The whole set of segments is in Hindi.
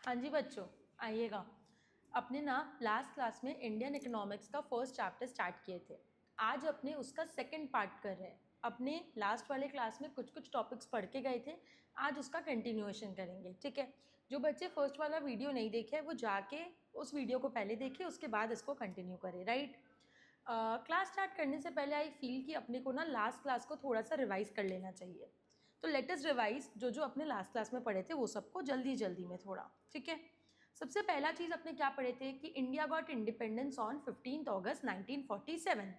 हाँ जी बच्चों, आइएगा। अपने ना लास्ट क्लास में इंडियन इकोनॉमिक्स का फर्स्ट चैप्टर स्टार्ट किए थे। आज अपने उसका सेकंड पार्ट कर रहे हैं। अपने लास्ट वाले क्लास में कुछ कुछ टॉपिक्स पढ़ के गए थे, आज उसका कंटिन्यूएशन करेंगे। ठीक है, जो बच्चे फर्स्ट वाला वीडियो नहीं देखे हैं वो जाके उस वीडियो को पहले देखे, उसके बाद इसको कंटिन्यू करें। राइट, क्लास स्टार्ट करने से पहले आई फील कि अपने को ना लास्ट क्लास को थोड़ा सा रिवाइज कर लेना चाहिए। तो लेटेस्ट रिवाइज जो जो अपने लास्ट क्लास में पढ़े थे वो सबको जल्दी जल्दी में थोड़ा। ठीक है, सबसे पहला चीज़ अपने क्या पढ़े थे कि India got independence on 15 August 1947।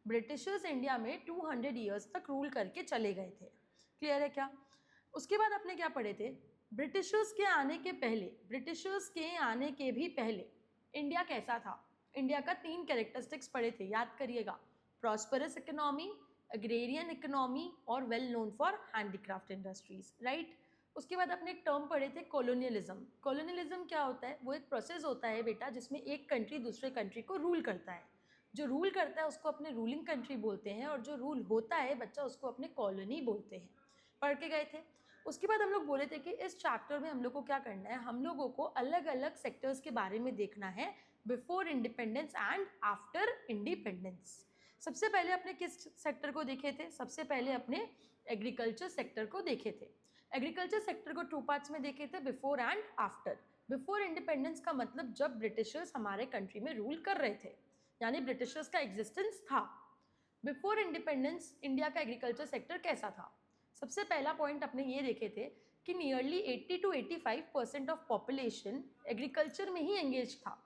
Britishers India में 200 ईयर्स तक रूल करके चले गए थे। क्लियर है क्या? उसके बाद अपने क्या पढ़े थे, ब्रिटिशर्स के आने के पहले, ब्रिटिशर्स के आने के भी पहले इंडिया कैसा था। इंडिया का 3 कैरेक्टरिस्टिक्स पढ़े थे, याद करिएगा। प्रॉस्परस इकोनॉमी, अग्रेरियन इकोनॉमी और well known for handicraft industries. Right, उसके बाद अपने एक टर्म पढ़े थे कॉलोनियलिज्म। कॉलोनियलिज्म क्या होता है? वो एक प्रोसेस होता है बेटा जिसमें एक कंट्री दूसरे कंट्री को रूल करता है। जो रूल करता है उसको अपने रूलिंग कंट्री बोलते हैं, और जो रूल होता है बच्चा उसको अपने कॉलोनी बोलते हैं। पढ़ के गए थे। उसके बाद हम लोग बोले थे कि इस चैप्टर में हम लोग को क्या करना है, हम लोगों को अलग अलग सेक्टर्स के बारे में देखना है, before independence and after independence. सबसे पहले अपने किस सेक्टर को देखे थे? सबसे पहले अपने एग्रीकल्चर सेक्टर को देखे थे। एग्रीकल्चर सेक्टर को 2 पार्ट्स में देखे थे, before and after. Before independence का मतलब जब ब्रिटिशर्स हमारे कंट्री में रूल कर रहे थे, यानी ब्रिटिशर्स का एग्जिस्टेंस था। बिफोर इंडिपेंडेंस इंडिया का एग्रीकल्चर सेक्टर कैसा था? सबसे पहला पॉइंट अपने ये देखे थे कि nearly 80 to 85% of population agriculture में ही एंगेज था।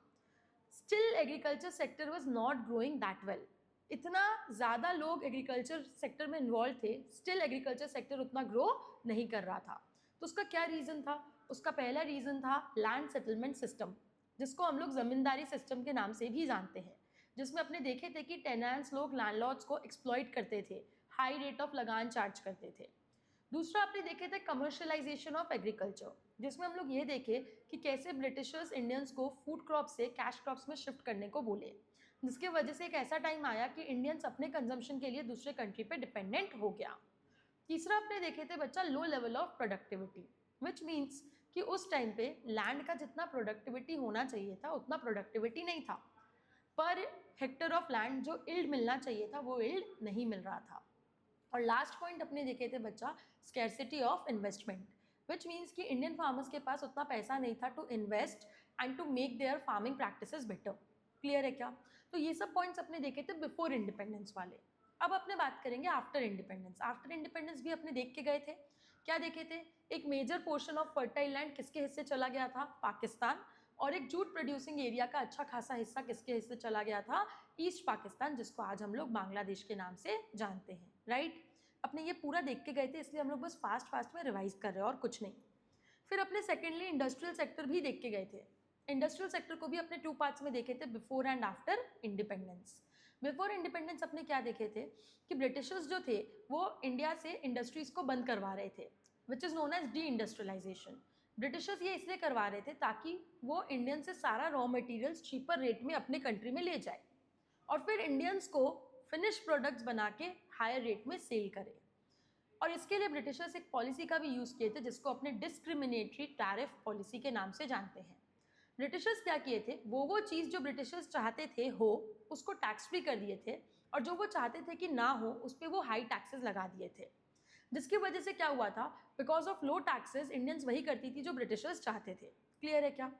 Still agriculture sector was not growing that well. इतना ज़्यादा लोग एग्रीकल्चर सेक्टर में इन्वॉल्व थे, स्टिल एग्रीकल्चर सेक्टर उतना ग्रो नहीं कर रहा था। तो उसका क्या रीज़न था? उसका पहला रीज़न था लैंड सेटलमेंट सिस्टम, जिसको हम लोग ज़मींदारी सिस्टम के नाम से भी जानते हैं, जिसमें अपने देखे थे कि टेनेंट्स लोग लैंडलॉर्ड्स को एक्सप्लॉइट करते थे, हाई रेट ऑफ लगान चार्ज करते थे। दूसरा आपने देखे थे कमर्शियलाइजेशन ऑफ एग्रीकल्चर, जिसमें हम लोग ये देखे कि कैसे ब्रिटिशर्स इंडियंस को फूड क्रॉप से कैश क्रॉप्स में शिफ्ट करने को बोले, जिसके वजह से एक ऐसा टाइम आया कि इंडियंस अपने कंजम्पशन के लिए दूसरे कंट्री पे डिपेंडेंट हो गया। तीसरा आपने देखे थे बच्चा low level of productivity, which means कि उस टाइम पे लैंड का जितना प्रोडक्टिविटी होना चाहिए था उतना प्रोडक्टिविटी नहीं था। पर हेक्टर ऑफ लैंड जो इल्ड मिलना चाहिए था वो इल्ड नहीं मिल रहा था। और लास्ट पॉइंट अपने देखे थे बच्चा scarcity of investment, which means कि इंडियन फार्मर्स के पास उतना पैसा नहीं था to invest and to make their farming practices better. Clear है क्या? तो ये सब पॉइंट्स अपने देखे थे बिफोर इंडिपेंडेंस वाले। अब अपने बात करेंगे आफ्टर इंडिपेंडेंस। आफ्टर इंडिपेंडेंस भी अपने देख के गए थे। क्या देखे थे? एक major portion of fertile land किसके हिस्से चला गया था? पाकिस्तान। और एक जूट प्रोड्यूसिंग एरिया का अच्छा खासा हिस्सा किसके हिस्से चला गया था? ईस्ट पाकिस्तान, जिसको आज हम लोग बांग्लादेश के नाम से जानते हैं। राइट, अपने ये पूरा देख के गए थे, इसलिए हम लोग बस फास्ट फास्ट में रिवाइज कर रहे हैं और कुछ नहीं। फिर अपने सेकेंडली इंडस्ट्रियल सेक्टर भी देख के गए थे। इंडस्ट्रियल सेक्टर को भी अपने 2 पार्ट्स में देखे थे, before and after independence. Before independence अपने क्या देखे थे कि ब्रिटिशर्स जो थे वो इंडिया से इंडस्ट्रीज को बंद करवा रहे थे, which is known as deindustrialisation. Britishers ये इसलिए करवा रहे थे ताकि वो इंडियन से सारा रॉ मटेरियल्स चीपर रेट में अपने कंट्री में ले जाए और फिर इंडियंस को फिनिश प्रोडक्ट्स बना के हायर रेट में सेल करें। और इसके लिए ब्रिटिशर्स एक पॉलिसी का भी यूज़ किए थे जिसको अपने डिस्क्रिमिनेटरी टैरिफ पॉलिसी के नाम से जानते हैं। ब्रिटिशर्स क्या किए थे, वो चीज़ जो ब्रिटिशर्स चाहते थे हो उसको टैक्स फ्री कर दिए थे, और जो वो चाहते थे कि ना हो उस पर वो हाई टैक्सेस लगा दिए थे, जिसकी वजह से क्या हुआ था, because of low taxes Indians वही करती थी जो ब्रिटिशर्स चाहते थे। क्लियर है क्या?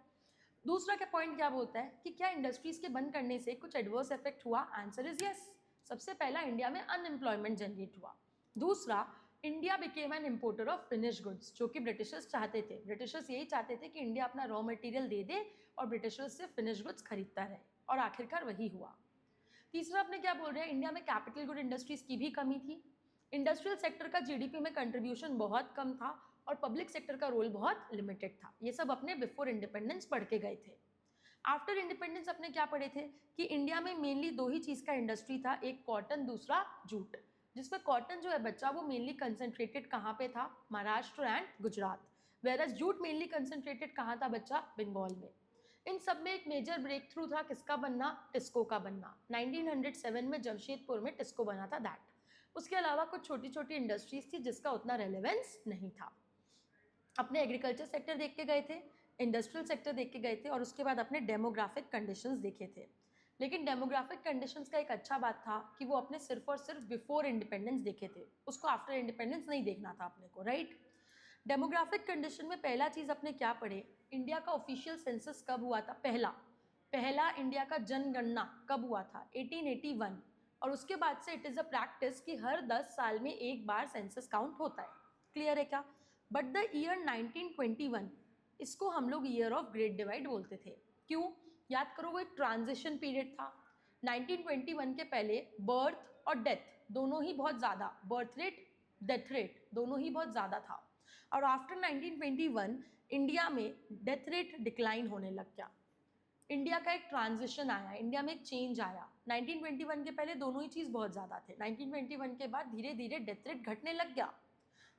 दूसरा क्या पॉइंट क्या बोलता है कि क्या इंडस्ट्रीज के बंद करने से कुछ एडवर्स इफेक्ट हुआ? Answer is yes. सबसे पहला, इंडिया में अनएम्प्लॉयमेंट जनरेट हुआ। दूसरा, India became N importer of finish goods, जो कि ब्रिटिशर्स चाहते थे। ब्रिटिशर्स यही चाहते थे कि इंडिया अपना रॉ मटेरियल दे दे और ब्रिटिशर्स से फिनिश गुड्स खरीदता रहे, और आखिरकार वही हुआ। तीसरा अपने क्या बोल रहे हैं, इंडिया में कैपिटल गुड इंडस्ट्रीज की भी कमी थी। इंडस्ट्रियल सेक्टर का जीडीपी में कंट्रीब्यूशन बहुत कम था और पब्लिक सेक्टर का रोल बहुत लिमिटेड था। ये सब अपने बिफोर इंडिपेंडेंस पढ़ के गए थे। आफ्टर इंडिपेंडेंस अपने क्या पढ़े थे कि इंडिया में मेनली 2 ही चीज़ का इंडस्ट्री था, एक कॉटन, दूसरा जूट। जिसमें कॉटन जो है बच्चा वो मेनली कंसंट्रेटेड कहाँ पे था? Maharashtra and Gujarat. Whereas jute mainly concentrated कहाँ था बच्चा? बंगाल में। इन सब में एक मेजर ब्रेक थ्रू था किसका बनना? टिस्को का बनना। 1907 में जमशेदपुर में टिस्को बना था दैट। उसके अलावा कुछ छोटी छोटी इंडस्ट्रीज थी जिसका उतना रेलेवेंस नहीं था। अपने एग्रीकल्चर सेक्टर देख के गए थे। इंडस्ट्रियल सेक्टर देख के गए थे और उसके बाद अपने डेमोग्राफिक कंडीशंस देखे थे। लेकिन डेमोग्राफिक कंडीशंस का एक अच्छा बात था कि वो अपने सिर्फ और सिर्फ बिफोर इंडिपेंडेंस देखे थे, उसको आफ्टर इंडिपेंडेंस नहीं देखना था अपने को, राइट। डेमोग्राफिक कंडीशन में पहला चीज़ अपने क्या पढ़े, इंडिया का ऑफिशियल सेंसस कब हुआ था, पहला इंडिया का जनगणना कब हुआ था, 1881। और उसके बाद से इट इज़ अ प्रैक्टिस कि हर 10 साल में एक बार सेंसस काउंट होता है। क्लियर है क्या। बट द ईयर 1921, इसको हम लोग ईयर ऑफ ग्रेट डिवाइड बोलते थे। क्यों, याद करो, वो एक ट्रांजिशन पीरियड था। 1921 के पहले बर्थ और डेथ दोनों ही बहुत ज़्यादा, बर्थ रेट डेथ रेट दोनों ही बहुत ज़्यादा था। और आफ्टर 1921 इंडिया में डेथ रेट डिक्लाइन होने लग गया। इंडिया का एक ट्रांजिशन आया, इंडिया में एक चेंज आया। 1921 के पहले दोनों ही चीज़ बहुत ज़्यादा थे, 1921 के बाद धीरे धीरे डेथ रेट घटने लग गया।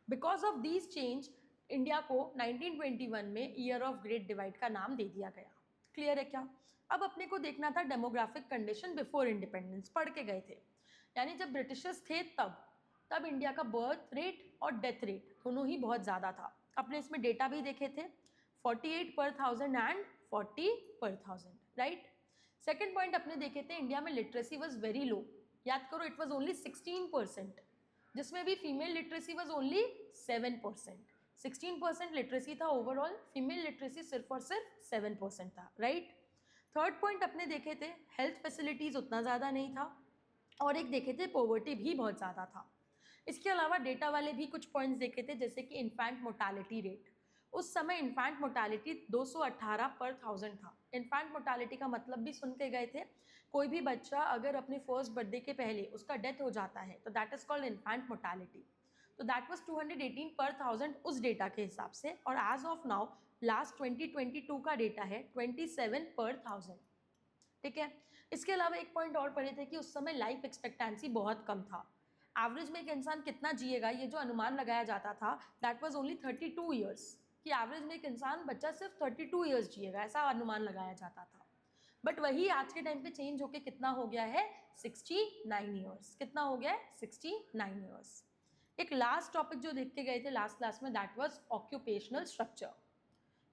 Because of this change India को 1921 में ईयर ऑफ ग्रेट डिवाइड का नाम दे दिया गया। क्लियर है क्या। अब अपने को देखना था डेमोग्राफिक कंडीशन बिफोर इंडिपेंडेंस, पढ़ के गए थे, यानी जब ब्रिटिशर्स थे तब इंडिया का बर्थ रेट और डेथ रेट दोनों ही बहुत ज़्यादा था। अपने इसमें डेटा भी देखे थे, 48 पर 1000 एंड 40 पर 1000, राइट। सेकेंड पॉइंट अपने देखे थे, इंडिया में लिटरेसी वॉज वेरी लो। याद करो, इट वॉज ओनली 16%, जिसमें भी female literacy was only 7%। 16% literacy था ओवरऑल, फीमेल लिटरेसी सिर्फ और सिर्फ 7% था, राइट। थर्ड पॉइंट अपने देखे थे, हेल्थ फैसिलिटीज़ उतना ज़्यादा नहीं था, और एक देखे थे पॉवर्टी भी बहुत ज़्यादा था। इसके अलावा डेटा वाले भी कुछ पॉइंट्स देखे थे, जैसे कि इन्फेंट मोर्टालिटी रेट। उस समय इन्फेंट मोर्टालिटी 218 पर 1000 था। इन्फेंट मोर्टालिटी का मतलब भी सुन के गए थे, कोई भी बच्चा अगर अपने फर्स्ट बर्थडे के पहले उसका डेथ हो जाता है तो that is called infant mortality. तो दैट वाज 218 पर 1000 उस डेटा के हिसाब से, और एज ऑफ नाउ लास्ट 2022 का डेटा है 27 पर 1000। ठीक है। इसके अलावा एक पॉइंट और पढ़े थे कि उस समय लाइफ एक्सपेक्टेंसी बहुत कम था। एवरेज में एक इंसान कितना जिएगा ये जो अनुमान लगाया जाता था, दैट वाज ओनली 32 ईयर्स, कि एवरेज में एक इंसान बच्चा सिर्फ 32 ईयर्स जिएगा, ऐसा अनुमान लगाया जाता था। बट वही आज के टाइम पे चेंज होके कितना हो गया है, 69 ईयर्स। कितना हो गया है, 69 ईयर्स। एक लास्ट टॉपिक जो देख के गए थे लास्ट क्लास में, दैट वाज ऑक्यूपेशनल स्ट्रक्चर।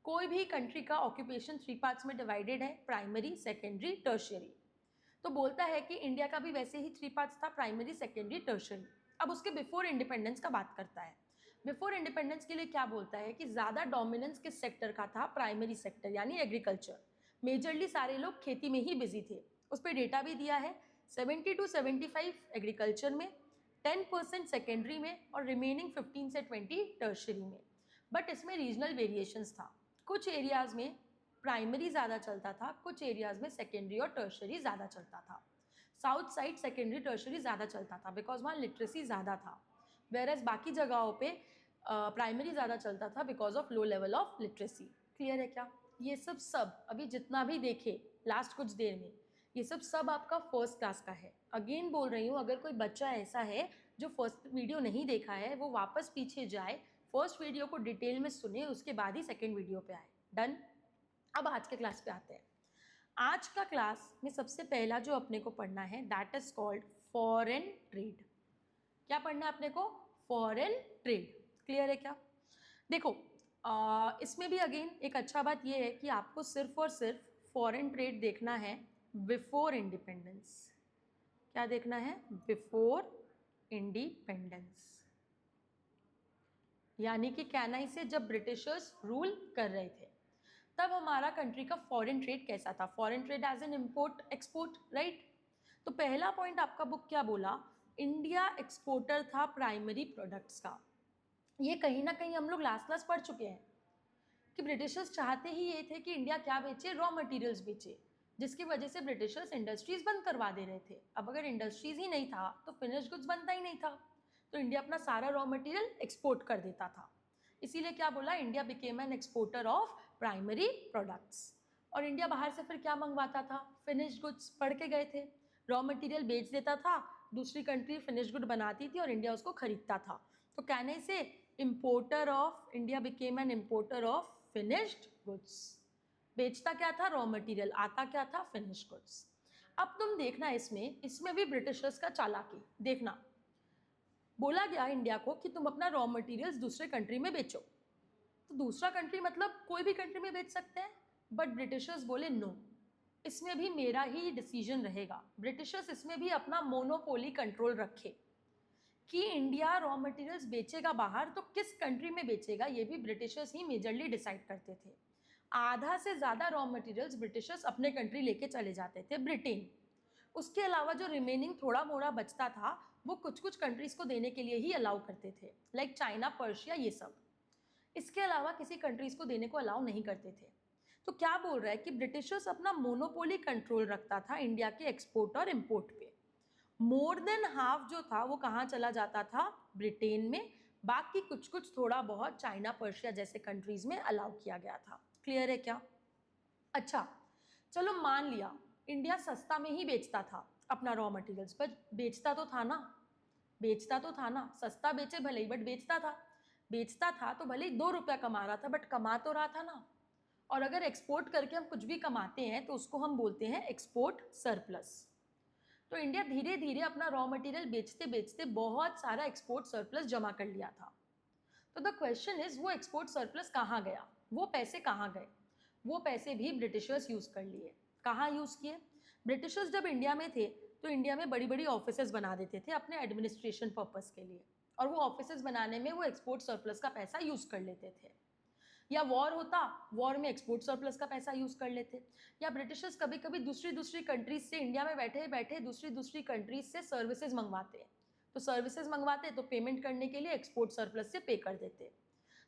कोई भी कंट्री का ऑक्यूपेशन 3 पार्ट्स में डिवाइडेड है, प्राइमरी, सेकेंडरी, टर्शियरी। तो बोलता है कि इंडिया का भी वैसे ही 3 पार्ट्स था, प्राइमरी, सेकेंडरी, टर्शियरी। अब उसके बिफोर इंडिपेंडेंस का बात करता है। बिफोर इंडिपेंडेंस के लिए क्या बोलता है कि ज़्यादा डोमिनेंस किस सेक्टर का था, प्राइमरी सेक्टर यानी एग्रीकल्चर। मेजरली सारे लोग खेती में ही बिजी थे। उस पर डेटा भी दिया है, 70 to 75 एग्रीकल्चर में, 10% सेकेंडरी में, और रिमेनिंग 15 से 20 टर्शियरी में। बट इसमें रीजनल वेरिएशंस था, कुछ एरियाज़ में प्राइमरी ज़्यादा चलता था, कुछ एरियाज़ में सेकेंडरी और टर्शरी ज़्यादा चलता था। साउथ साइड सेकेंडरी टर्शरी ज़्यादा चलता था बिकॉज वहाँ लिटरेसी ज़्यादा था, वेरएज बाकी जगहों पे प्राइमरी ज़्यादा चलता था because of low level of literacy. Clear है क्या। ये सब अभी जितना भी देखे लास्ट कुछ देर में, ये सब आपका फर्स्ट क्लास का है। अगेन बोल रही हूँ, अगर कोई बच्चा ऐसा है जो फर्स्ट वीडियो नहीं देखा है, वो वापस पीछे जाए, फर्स्ट वीडियो को डिटेल में सुने, उसके बाद ही सेकेंड वीडियो पे आए। डन। अब आज के क्लास पे आते हैं। आज का क्लास में सबसे पहला जो अपने को पढ़ना है, that is called foreign trade. क्या पढ़ना है अपने को, फॉरेन ट्रेड। क्लियर है क्या। देखो इसमें भी अगेन एक अच्छा बात यह है कि आपको सिर्फ और सिर्फ फॉरेन ट्रेड देखना है बिफोर इंडिपेंडेंस। क्या देखना है, बिफोर इंडिपेंडेंस, यानी कि कैनाई से जब ब्रिटिशर्स रूल कर रहे थे तब हमारा कंट्री का फॉरेन ट्रेड कैसा था। Foreign trade as an import export, right. तो पहला पॉइंट आपका बुक क्या बोला, इंडिया एक्सपोर्टर था प्राइमरी प्रोडक्ट्स का। ये कहीं ना कहीं हम लोग लास्ट क्लास पढ़ चुके हैं कि ब्रिटिशर्स चाहते ही ये थे कि इंडिया क्या बेचे, रॉ मटेरियल्स बेचे, जिसकी वजह से ब्रिटिशर्स इंडस्ट्रीज बंद करवा दे रहे थे। अब अगर इंडस्ट्रीज ही नहीं था तो फिनिश गुड्स बनता ही नहीं था, तो इंडिया अपना सारा रॉ मटेरियल एक्सपोर्ट कर देता था। इसीलिए क्या बोला, India became an exporter of primary products. और इंडिया बाहर से फिर क्या मंगवाता था, फिनिश गुड्स। पढ़ के गए थे, रॉ मटेरियल बेच देता था, दूसरी कंट्री फिनिश गुड बनाती थी और इंडिया उसको खरीदता था। तो कहने से importer of, India became N importer of finished goods. बेचता क्या था, रॉ मटेरियल, आता क्या था, फिनिश गुड्स। अब तुम देखना इसमें भी ब्रिटिशर्स का चालाकी देखना। बोला गया इंडिया को कि तुम अपना रॉ मटेरियल्स दूसरे कंट्री में बेचो, तो दूसरा कंट्री मतलब कोई भी कंट्री में बेच सकते हैं, बट ब्रिटिशर्स बोले नो, इसमें भी मेरा ही डिसीजन रहेगा। ब्रिटिशर्स इसमें भी अपना मोनोपोली कंट्रोल रखे कि इंडिया रॉ मटेरियल्स बेचेगा बाहर तो किस कंट्री में बेचेगा, ये भी ब्रिटिशर्स ही मेजरली डिसाइड करते थे। आधा से ज़्यादा रॉ मटेरियल्स ब्रिटिशर्स अपने कंट्री लेके चले जाते थे, ब्रिटेन। उसके अलावा जो रिमेनिंग थोड़ा मोड़ा बचता था वो कुछ कुछ कंट्रीज़ को देने के लिए ही अलाउ करते थे, लाइक चाइना, पर्शिया, ये सब। इसके अलावा किसी कंट्रीज़ को देने को अलाउ नहीं करते थे। तो क्या बोल रहा है कि ब्रिटिशर्स अपना मोनोपोली कंट्रोल रखता था इंडिया के एक्सपोर्ट और इम्पोर्ट पे। मोर देन हाफ जो था वो कहाँ चला जाता था, ब्रिटेन में। बाकी कुछ कुछ थोड़ा बहुत चाइना, पर्शिया जैसे कंट्रीज में अलाउ किया गया था। क्लियर है क्या? अच्छा, चलो मान लिया इंडिया सस्ता में ही बेचता था अपना रॉ मटेरियल्स, पर बेचता तो था ना, बेचता तो था ना, सस्ता बेचे भले ही, बट बेचता था। बेचता था तो भले ही 2 रुपया कमा रहा था, बट कमा तो रहा था ना। और अगर एक्सपोर्ट करके हम कुछ भी कमाते हैं तो उसको हम बोलते हैं एक्सपोर्ट सरप्लस। तो इंडिया धीरे धीरे अपना रॉ मटेरियल बेचते बेचते बहुत सारा एक्सपोर्ट सरप्लस जमा कर लिया था। तो द क्वेश्चन इज, वो एक्सपोर्ट सरप्लस कहाँ गया, वो पैसे कहाँ गए? वो पैसे भी ब्रिटिशर्स यूज़ कर लिए। कहाँ यूज़ किए? ब्रिटिशर्स जब इंडिया में थे तो इंडिया में बड़ी बड़ी ऑफिसेज बना देते थे अपने एडमिनिस्ट्रेशन पर्पस के लिए, और वो ऑफिसेज बनाने में वो एक्सपोर्ट सरप्लस का पैसा यूज़ कर लेते थे। या वॉर होता, वॉर में एक्सपोर्ट सरप्लस का पैसा यूज़ कर लेते। या ब्रिटिशर्स कभी कभी दूसरी कंट्रीज से इंडिया में बैठे बैठे दूसरी कंट्रीज से सर्विसेज मंगवाते, तो सर्विसेज मंगवाते तो पेमेंट करने के लिए एक्सपोर्ट सरप्लस से पे कर देते।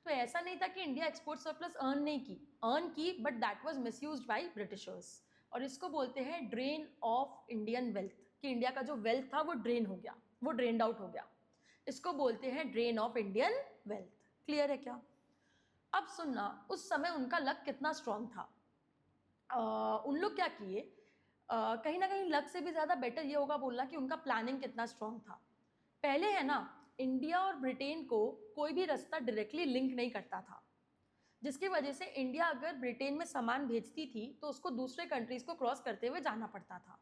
तो ऐसा नहीं था कि इंडिया एक्सपोर्ट सरप्लस अर्न नहीं की, अर्न की, but that was misused by Britishers. और इसको बोलते हैं ड्रेन ऑफ इंडियन वेल्थ, कि इंडिया का जो वेल्थ था वो ड्रेन हो गया, वो ड्रेन्ड आउट हो गया। इसको बोलते हैं drain of Indian wealth. Clear है क्या? अब सुनना, उस समय उनका लक कितना स्ट्रांग था। उन लोग क्या किए, कहीं ना कहीं लक से भी ज़्यादा बेटर ये होगा बोलना कि उनका प्लानिंग कितना स्ट्रांग था। पहले है ना, इंडिया और ब्रिटेन को कोई भी रास्ता डायरेक्टली लिंक नहीं करता था, जिसकी वजह से इंडिया अगर ब्रिटेन में सामान भेजती थी तो उसको दूसरे कंट्रीज़ को क्रॉस करते हुए जाना पड़ता था।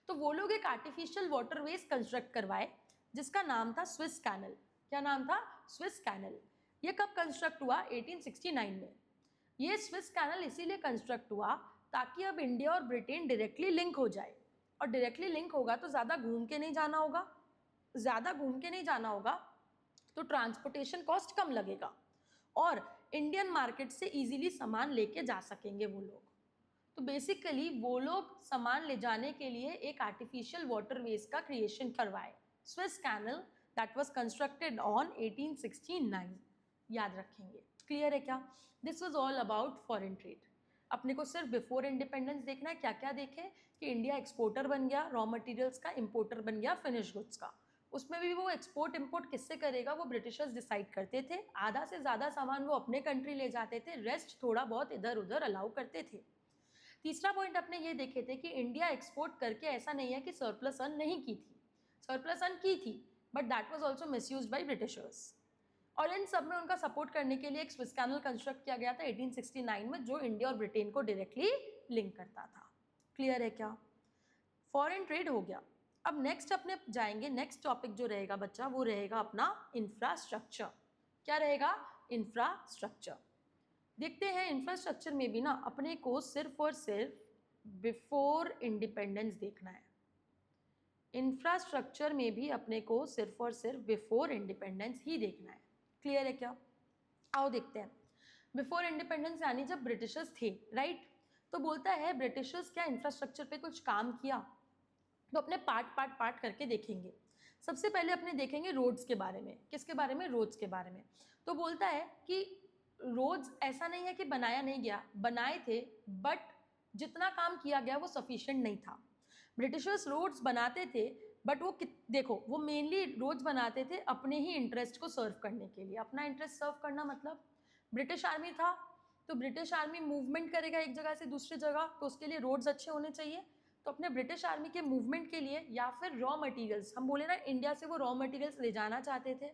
तो वो लोग एक आर्टिफिशियल वाटरवेज कंस्ट्रक्ट करवाए जिसका नाम था स्विस कैनल। क्या नाम था? Suez canal. ये कब कंस्ट्रक्ट हुआ? 1869 में। ये स्विस कैनल इसीलिए कंस्ट्रक्ट हुआ ताकि अब इंडिया और ब्रिटेन डायरेक्टली लिंक हो जाए, और डायरेक्टली लिंक होगा तो ज़्यादा घूम के नहीं जाना होगा, ज़्यादा घूम के नहीं जाना होगा तो ट्रांसपोर्टेशन कॉस्ट कम लगेगा, और इंडियन मार्केट से इजीली सामान लेके जा सकेंगे वो लोग। तो बेसिकली वो लोग सामान ले जाने के लिए एक आर्टिफिशियल वाटरवेज का क्रिएशन करवाए, Suez canal, that was constructed on 1869। याद रखेंगे। क्लियर है क्या? This was all about foreign trade. अपने को सिर्फ बिफोर इंडिपेंडेंस देखना है, क्या क्या देखे कि इंडिया एक्सपोर्टर बन गया रॉ मटेरियल्स का, इंपोर्टर बन गया फिनिश गुड्स का। उसमें भी वो एक्सपोर्ट इंपोर्ट किससे करेगा वो ब्रिटिशर्स डिसाइड करते थे। आधा से ज़्यादा सामान वो अपने कंट्री ले जाते थे, रेस्ट थोड़ा बहुत इधर उधर अलाउ करते थे। तीसरा पॉइंट अपने ये देखे थे कि इंडिया एक्सपोर्ट करके ऐसा नहीं है कि सरप्लस अर्न नहीं की थी, सरप्लस अर्न की थी, but that was also misused by Britishers. और इन सब में उनका सपोर्ट करने के लिए एक स्विस कैनल कंस्ट्रक्ट किया गया था 1869 में, जो इंडिया और ब्रिटेन को डायरेक्टली लिंक करता था। क्लियर है क्या? फॉरेन ट्रेड हो गया। अब नेक्स्ट अपने जाएंगे, नेक्स्ट टॉपिक जो रहेगा बच्चा वो रहेगा अपना इंफ्रास्ट्रक्चर। क्या रहेगा? इंफ्रास्ट्रक्चर। देखते हैं इंफ्रास्ट्रक्चर में भी ना अपने को सिर्फ और सिर्फ बिफोर इंडिपेंडेंस देखना है। इंफ्रास्ट्रक्चर में भी अपने को सिर्फ और सिर्फ बिफोर इंडिपेंडेंस ही देखना है। क्लियर है क्या? आओ देखते हैं। बिफोर इंडिपेंडेंस यानी जब ब्रिटिशर्स थे, राइट? तो बोलता है ब्रिटिशर्स क्या इंफ्रास्ट्रक्चर पे कुछ काम किया? तो अपने पार्ट करके देखेंगे। सबसे पहले अपने देखेंगे रोड्स के बारे में। किसके बारे में? रोड्स के बारे में। तो बोलता है कि रोड्स ऐसा नहीं है कि बनाया नहीं गया, बनाए थे, बट जितना काम किया गया वो सफिशिएंट नहीं था। ब्रिटिशर्स रोड्स बनाते थे, बट वो देखो, वो मेनली रोड्स बनाते थे अपने ही इंटरेस्ट को सर्व करने के लिए। अपना इंटरेस्ट सर्व करना मतलब ब्रिटिश आर्मी था, तो ब्रिटिश आर्मी मूवमेंट करेगा एक जगह से दूसरी जगह, तो उसके लिए रोड्स अच्छे होने चाहिए। तो अपने ब्रिटिश आर्मी के मूवमेंट के लिए, या फिर रॉ मटेरियल्स, हम बोले ना इंडिया से वो रॉ मटेरियल्स ले जाना चाहते थे,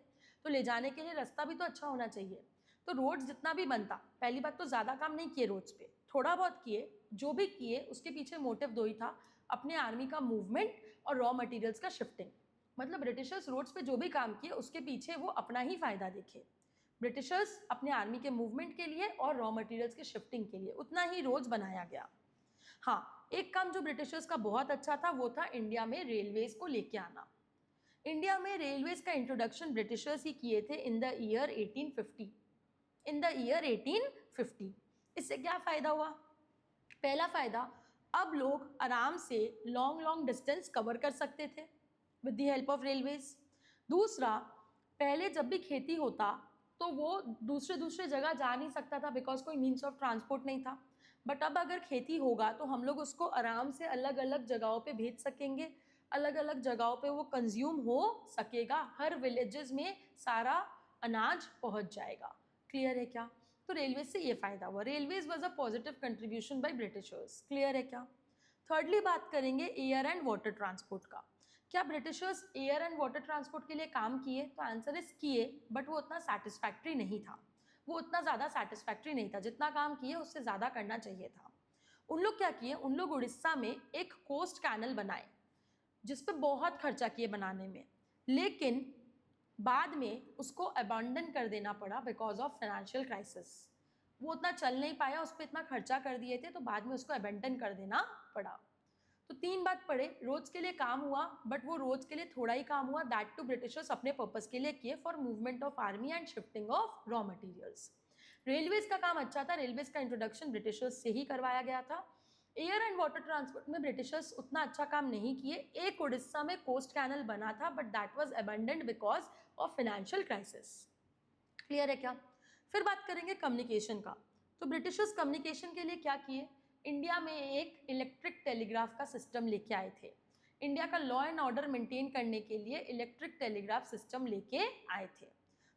तो ले जाने के लिए रास्ता भी तो अच्छा होना चाहिए। तो रोड्स जितना भी बनता, पहली बात तो ज़्यादा काम नहीं किए रोड्स पे, थोड़ा बहुत किए, जो भी किए उसके पीछे मोटिव दो ही था, अपने आर्मी का मूवमेंट और रॉ मटेरियल्स का शिफ्टिंग। मतलब ब्रिटिशर्स रोड्स पे जो भी काम किए उसके पीछे वो अपना ही फ़ायदा देखे। ब्रिटिशर्स अपने आर्मी के मूवमेंट के लिए और रॉ मटेरियल्स के शिफ्टिंग के लिए, उतना ही रोड्स बनाया गया। हाँ, एक काम जो ब्रिटिशर्स का बहुत अच्छा था वो था इंडिया में रेलवेज को लेके आना। इंडिया में रेलवेज का इंट्रोडक्शन ब्रिटिशर्स ही किए थे in the year 1850। In the year 1850। इससे क्या फ़ायदा हुआ? पहला फ़ायदा, अब लोग आराम से लॉन्ग लॉन्ग डिस्टेंस कवर कर सकते थे with the help of railways. दूसरा, पहले जब भी खेती होता तो वो दूसरे जगह जा नहीं सकता था बिकॉज कोई मीन्स ऑफ ट्रांसपोर्ट नहीं था। बट अब अगर खेती होगा तो हम लोग उसको आराम से अलग अलग जगहों पे भेज सकेंगे, अलग अलग जगहों पे वो कंज्यूम हो सकेगा, हर विलेजेस में सारा अनाज पहुंच जाएगा। क्लियर है क्या? तो रेलवे से ये फ़ायदा हुआ। Railways was a positive contribution by Britishers. Clear है क्या? थर्डली बात करेंगे एयर एंड वाटर ट्रांसपोर्ट का। क्या Britishers air and water transport के लिए काम किए? तो आंसर इज किए, बट वो उतना सेटिस्फैक्ट्री नहीं था। वो उतना ज़्यादा सेटिस्फैक्ट्री नहीं था, जितना काम किए उससे ज़्यादा करना चाहिए था। उन लोग क्या किए? उन लोग उड़ीसा में एक कोस्ट कैनल बनाए जिस पे बहुत खर्चा किए बनाने में, लेकिन बाद में उसको अबैंडन कर देना पड़ा बिकॉज ऑफ फाइनेंशियल क्राइसिस। वो उतना चल नहीं पाया, उस पर इतना खर्चा कर दिए थे तो बाद में उसको अबैंडन कर देना पड़ा। तो तीन बात पढ़े, रोड्स के लिए काम हुआ बट वो रोड्स के लिए थोड़ा ही काम हुआ, दैट टू ब्रिटिशर्स अपने पर्पस के लिए किए for movement of army and shifting of raw materials. Railways का काम अच्छा था, रेलवेज का इंट्रोडक्शन ब्रिटिशर्स से ही करवाया गया था। एयर एंड वाटर ट्रांसपोर्ट में ब्रिटिशर्स उतना अच्छा काम नहीं किए। एक उड़ीसा में कोस्ट कैनल बना था but that was abandoned because of financial crisis. Clear है क्या? फिर बात करेंगे कम्युनिकेशन का। तो ब्रिटिशर्स कम्युनिकेशन के लिए क्या किए? इंडिया में एक इलेक्ट्रिक टेलीग्राफ का सिस्टम लेके आए थे। इंडिया का लॉ एंड ऑर्डर मेंटेन करने के लिए इलेक्ट्रिक टेलीग्राफ सिस्टम लेके आए थे।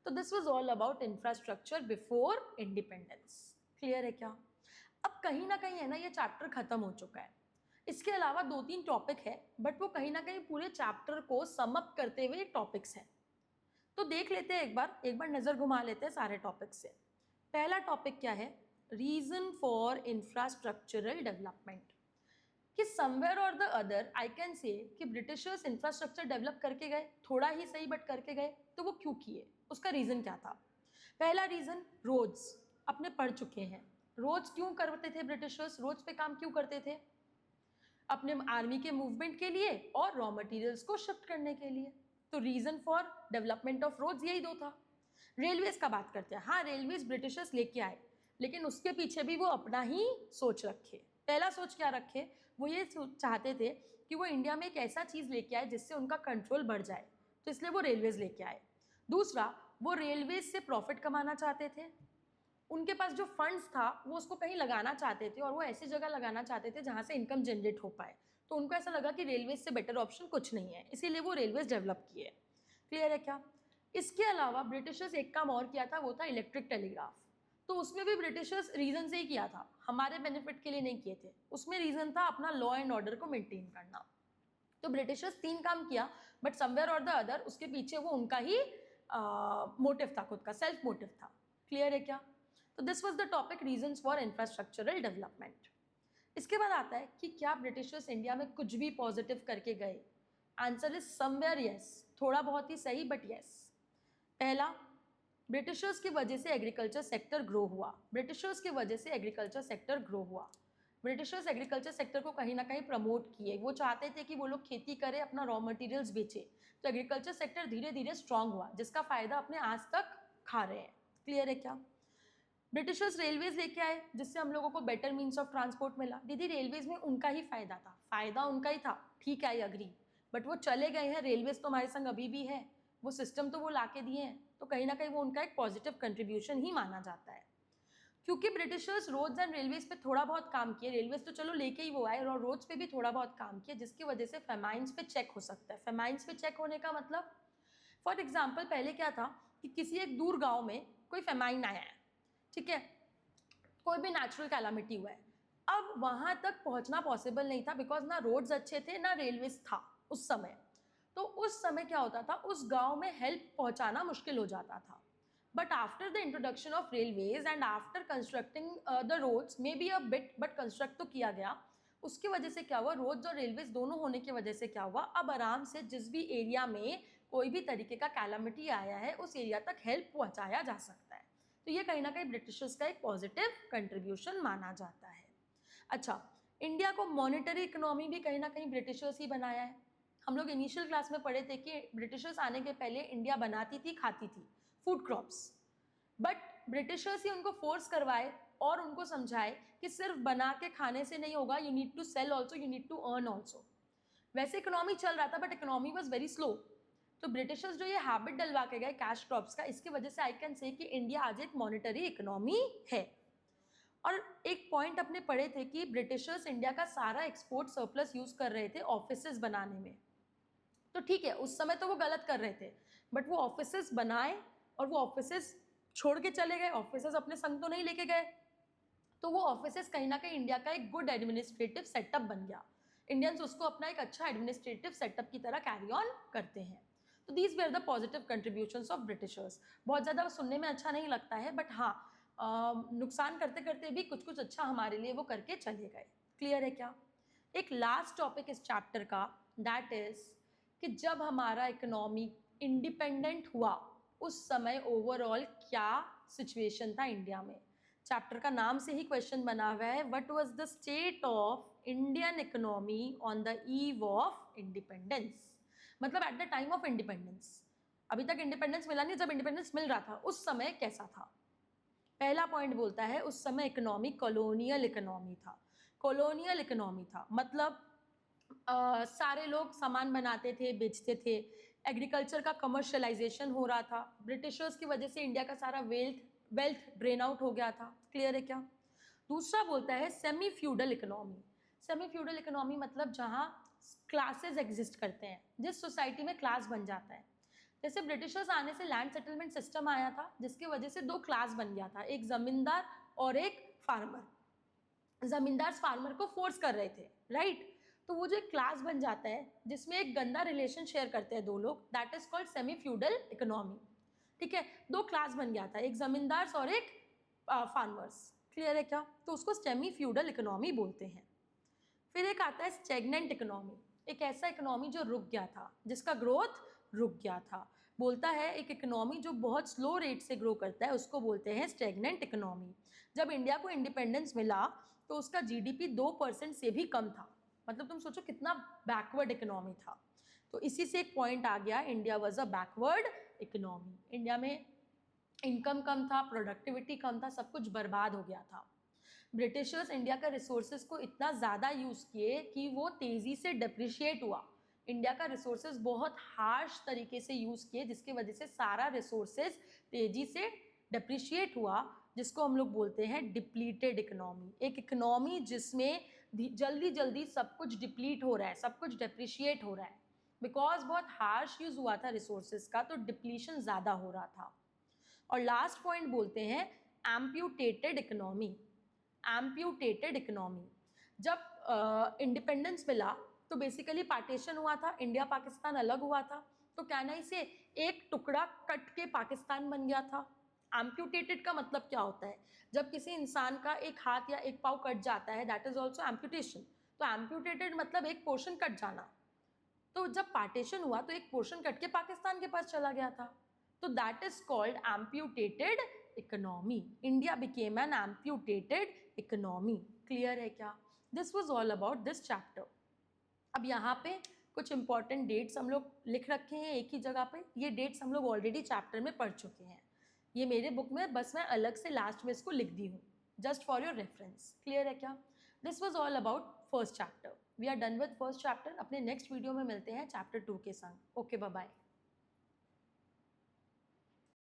तो this was all about infrastructure before independence. Clear है क्या? अब कहीं ना कहीं है ना, ये चैप्टर खत्म हो चुका है। इसके अलावा 2-3 टॉपिक है बट वो कहीं ना कहीं पूरे चैप्टर को सम अप करते हुए टॉपिक्स हैं। तो देख लेते हैं, एक बार नज़र घुमा लेते हैं सारे टॉपिक से। पहला टॉपिक क्या है? Reason for infrastructural development. कि somewhere or the other I can say कि ब्रिटिशर्स इंफ्रास्ट्रक्चर डेवलप करके गए, थोड़ा ही सही बट करके गए। तो वो क्यों किए? उसका रीज़न क्या था? पहला रीज़न, रोड्स। अपने पढ़ चुके हैं, रोड्स क्यों करते थे ब्रिटिशर्स? रोड्स पे काम क्यों करते थे? अपने आर्मी के मूवमेंट के लिए और रॉ मटेरियल्स को शिफ्ट करने के लिए। तो reason for development of roads यही दो था। रेलवेज का बात करते हैं। हाँ, रेलवेज ब्रिटिशर्स लेके आए लेकिन उसके पीछे भी वो अपना ही सोच रखे। पहला सोच क्या रखे? वो ये चाहते थे कि वो इंडिया में एक ऐसा चीज़ लेके आए जिससे उनका कंट्रोल बढ़ जाए, तो इसलिए वो रेलवेज लेके आए। दूसरा, वो रेलवेज से प्रॉफिट कमाना चाहते थे। उनके पास जो फंड्स था वो उसको कहीं लगाना चाहते थे और वो ऐसी जगह लगाना चाहते थे जहाँ से इनकम जनरेट हो पाए। तो उनको ऐसा लगा कि रेलवेज से बेटर ऑप्शन कुछ नहीं है, इसीलिए वो रेलवेज डेवलप किए। क्लियर है क्या? इसके अलावा ब्रिटिशर्स एक काम और किया था, वो था इलेक्ट्रिक टेलीग्राफ। तो उसमें भी ब्रिटिशर्स रीजन से ही किया था, हमारे बेनिफिट के लिए नहीं किए थे। उसमें रीजन था अपना लॉ एंड ऑर्डर को मेंटेन करना। तो ब्रिटिशर्स 3 काम किया but somewhere or the other उसके पीछे वो उनका ही मोटिव था, खुद का सेल्फ मोटिव था। क्लियर है क्या? तो this was the topic reasons for infrastructural development. इसके बाद आता है कि क्या ब्रिटिशर्स इंडिया में कुछ भी पॉजिटिव करके गए? आंसर इज समवेयर यस, थोड़ा बहुत ही सही बट यस। पहला, ब्रिटिशर्स की वजह से एग्रीकल्चर सेक्टर ग्रो हुआ। ब्रिटिशर्स की वजह से एग्रीकल्चर सेक्टर ग्रो हुआ। ब्रिटिशर्स एग्रीकल्चर सेक्टर को कहीं ना कहीं प्रमोट किए। वो चाहते थे कि वो लोग खेती करें, अपना रॉ मटेरियल्स बेचे। तो एग्रीकल्चर सेक्टर धीरे धीरे स्ट्रांग हुआ जिसका फ़ायदा अपने आज तक खा रहे हैं। क्लियर है क्या? ब्रिटिशर्स रेलवेज लेके आए जिससे हम लोगों को बेटर मीन्स ऑफ ट्रांसपोर्ट मिला। दीदी रेलवेज में उनका ही फ़ायदा था, फ़ायदा उनका ही था, ठीक है आई अग्री, बट वो चले गए हैं, रेलवेज तो हमारे संग अभी भी है, वो सिस्टम तो वो ला के दिए हैं, तो कहीं ना कहीं वो उनका एक पॉजिटिव कंट्रीब्यूशन ही माना जाता है। क्योंकि ब्रिटिशर्स रोड्स एंड रेलवेज पे थोड़ा बहुत काम किए, रेलवेज तो चलो लेके ही वो आए, और रोड्स पे भी थोड़ा बहुत काम किया जिसकी वजह से फेमाइंस पे चेक हो सकता है। फेमाइंस पे चेक होने का मतलब, फॉर एग्जाम्पल पहले क्या था कि किसी एक दूर गाँव में कोई फेमाइन आया है, ठीक है, कोई भी नेचुरल कैलामिटी हुआ है, अब वहाँ तक पहुँचना पॉसिबल नहीं था बिकॉज ना रोड्स अच्छे थे ना रेलवेज था उस समय। तो उस समय क्या होता था, उस गांव में हेल्प पहुँचाना मुश्किल हो जाता था। But after the introduction of railways and after constructing the roads may be a bit, but construct तो किया गया, उसकी वजह से क्या हुआ, रोड्स और रेलवेज दोनों होने की वजह से क्या हुआ, अब आराम से जिस भी एरिया में कोई भी तरीके का कैलामिटी आया है उस एरिया तक हेल्प पहुँचाया जा सकता है। तो ये कहीं ना कहीं ब्रिटिशर्स का एक पॉजिटिव कंट्रीब्यूशन माना जाता है। अच्छा, इंडिया को मॉनेटरी इकोनॉमी भी कहीं ना कहीं ब्रिटिशर्स ही बनाया है। हम लोग इनिशियल क्लास में पढ़े थे कि ब्रिटिशर्स आने के पहले इंडिया बनाती थी, खाती थी फूड क्रॉप्स, बट ब्रिटिशर्स ही उनको फोर्स करवाए और उनको समझाए कि सिर्फ बना के खाने से नहीं होगा, you need to sell also, you need to earn also. वैसे इकोनॉमी चल रहा था but economy was very slow. तो ब्रिटिशर्स जो ये हैबिट डलवा के गए कैश क्रॉप्स का, इसकी वजह से आई कैन से कि इंडिया आज एक मॉनेटरी इकोनॉमी है। और एक पॉइंट अपने पढ़े थे कि ब्रिटिशर्स इंडिया का सारा एक्सपोर्ट सरप्लस यूज कर रहे थे ऑफिसेस बनाने में। तो ठीक है, उस समय तो वो गलत कर रहे थे, बट वो ऑफिसेस बनाए और वो ऑफिसेस छोड़ के चले गए, ऑफिसेस अपने संग तो नहीं लेके गए। तो वो ऑफिसेस कहीं ना कहीं इंडिया का एक गुड एडमिनिस्ट्रेटिव सेटअप बन गया। इंडियंस उसको अपना एक अच्छा एडमिनिस्ट्रेटिव सेटअप की तरह कैरी ऑन करते हैं। तो these were the positive contributions of Britishers. बहुत ज़्यादा सुनने में अच्छा नहीं लगता है, बट हाँ, नुकसान करते करते भी कुछ कुछ अच्छा हमारे लिए वो करके चले गए। क्लियर है क्या? एक लास्ट टॉपिक इस चैप्टर का, दैट इज कि जब हमारा इकोनॉमी इंडिपेंडेंट हुआ उस समय ओवरऑल क्या सिचुएशन था इंडिया में। चैप्टर का नाम से ही क्वेश्चन बना हुआ है, what was the state of Indian economy on the eve of independence. मतलब at the time of independence, अभी तक इंडिपेंडेंस मिला नहीं, जब इंडिपेंडेंस मिल रहा था उस समय कैसा था। पहला पॉइंट बोलता है उस समय इकोनॉमी कॉलोनियल इकोनॉमी था। कॉलोनियल इकोनॉमी था मतलब सारे लोग सामान बनाते थे, बेचते थे, एग्रीकल्चर का कमर्शियलाइजेशन हो रहा था। ब्रिटिशर्स की वजह से इंडिया का सारा वेल्थ ड्रेन आउट हो गया था। क्लियर है क्या? दूसरा बोलता है semi feudal economy. Semi feudal economy मतलब जहाँ क्लासेस एग्जिस्ट करते हैं, जिस सोसाइटी में क्लास बन जाता है। जैसे ब्रिटिशर्स आने से लैंड सेटलमेंट सिस्टम आया था, जिसकी वजह से दो क्लास बन गया था, एक जमींदार और एक फार्मर। जमींदार फार्मर को फोर्स कर रहे थे, राइट? तो वो जो एक क्लास बन जाता है जिसमें एक गंदा रिलेशन शेयर करते हैं दो लोग, that is called semi feudal economy. ठीक है, दो क्लास बन गया था, एक जमींदार और एक फार्मर्स। क्लियर है क्या? तो उसको सेमी फ्यूडल इकोनॉमी बोलते हैं। फिर एक आता है स्टेगनेंट इकोनॉमी, एक ऐसा इकोनॉमी जो रुक गया था, जिसका ग्रोथ रुक गया था। बोलता है एक इकोनॉमी जो बहुत स्लो रेट से ग्रो करता है उसको बोलते हैं स्टेगनेंट इकोनॉमी। जब इंडिया को इंडिपेंडेंस मिला तो उसका जीडीपी 2% से भी कम था। मतलब तुम सोचो कितना बैकवर्ड इकोनॉमी था। तो इसी से एक पॉइंट आ गया, India was a backward economy. India में इनकम कम था, प्रोडक्टिविटी कम था, सब कुछ बर्बाद हो गया था। ब्रिटिशर्स इंडिया का रिसोर्सेज को इतना ज़्यादा यूज़ किए कि वो तेज़ी से डिप्रिशिएट हुआ। इंडिया का रिसोर्सेज बहुत हार्श तरीके से यूज़ किए, जिसकी वजह से सारा रिसोर्सेज तेज़ी से डिप्रिशिएट हुआ, जिसको हम लोग बोलते हैं डिप्लीटेड इकोनॉमी। एक इकोनॉमी जिसमें जल्दी जल्दी सब कुछ डिप्लीट हो रहा है, सब कुछ डिप्रिशिएट हो रहा है, बिकॉज बहुत हार्श यूज़ हुआ था रिसोर्सेज का, तो डिप्लीशन ज़्यादा हो रहा था। और लास्ट पॉइंट बोलते हैं एम्प्यूटेटेड इकोनॉमी। एम्प्यूटेटेड इकोनॉमी, जब इंडिपेंडेंस मिला तो बेसिकली पार्टीशन हुआ था, इंडिया पाकिस्तान अलग हुआ था, तो कैनाई से एक टुकड़ा कट के पाकिस्तान बन गया था। एम्प्यूटेटेड का मतलब क्या होता है? जब किसी इंसान का एक हाथ या एक पाँव कट जाता है, दैट इज ऑल्सो एम्प्यूटेशन। तो एम्प्यूटेटेड मतलब एक पोर्शन कट जाना। तो जब पार्टीशन हुआ तो एक पोर्शन कट के पाकिस्तान के पास चला गया था, तो that is called amputated economy. India became an amputated economy. Clear है क्या? This was all about this chapter. अब यहाँ पे कुछ इंपॉर्टेंट डेट्स हम लोग लिख रखे हैं एक ही जगह पे। ये डेट्स हम लोग ऑलरेडी चैप्टर में पढ़ चुके हैं, ये मेरे बुक में, बस मैं अलग से लास्ट में इसको लिख दी हूँ, just for your reference. Clear है क्या? This was all about first chapter. We are done with first chapter. अपने नेक्स्ट वीडियो में मिलते हैं चैप्टर 2 के संग। Okay, bye bye.